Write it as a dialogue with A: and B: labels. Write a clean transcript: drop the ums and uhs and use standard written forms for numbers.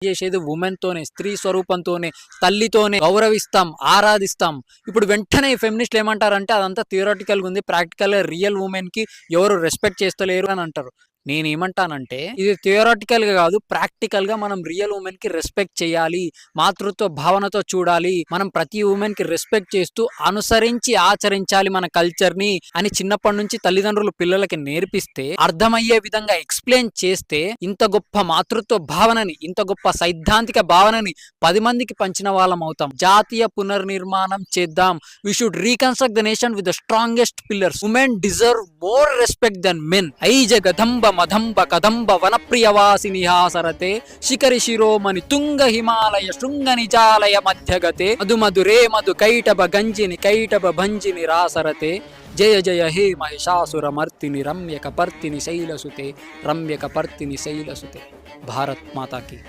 A: చేసేది ఉమెన్ తోనే, స్త్రీ స్వరూపంతోనే, తల్లితోనే గౌరవిస్తాం, ఆరాధిస్తాం. ఇప్పుడు వెంటనే ఈ ఫెమినిస్టులు ఏమంటారంటే అదంతా థియరాటికల్గా ఉంది, ప్రాక్టికల్ రియల్ ఉమెన్ కి ఎవరు రెస్పెక్ట్ చేస్తలేరు అని అంటారు. నేనేమంటానంటే ఇది థియరాటికల్ గా కాదు, ప్రాక్టికల్ గా మనం రియల్ ఉమెన్ కి రెస్పెక్ట్ చేయాలి, మాతృత్వ భావనతో చూడాలి, మనం ప్రతి ఉమెన్ కి రెస్పెక్ట్ చేస్తూ అనుసరించి ఆచరించాలి మన కల్చర్ ని అని చిన్నప్పటి నుంచి తల్లిదండ్రులు పిల్లలకి నేర్పిస్తే, అర్థమయ్యే విధంగా ఎక్స్ప్లెయిన్ చేస్తే ఇంత గొప్ప మాతృత్వ భావనని, ఇంత గొప్ప సైద్ధాంతిక భావనని 10 మందికి పంచిన వాళ్ళం అవుతాం. జాతీయ పునర్నిర్మాణం చేద్దాం. We should reconstruct the nation with the strongest pillars. Women deserve more respect than men. ఐజ గదంబ మదంబ కదంబ వనప్రియవాసిని హాసరతే శిఖరి శిరోమణి తుంగ హిమాలయ శృంగ నిజాలయ మధ్యగతే మధు మధురే మధు కైటభ గంజిని కైటభ భంజిని రాసరతే జయ జయ హే మహిషాసుర మర్తిని రమ్యక పర్తిని శైలసుతే రమ్యక పర్తిని శైలసుతే. భారత్ మాతాకి.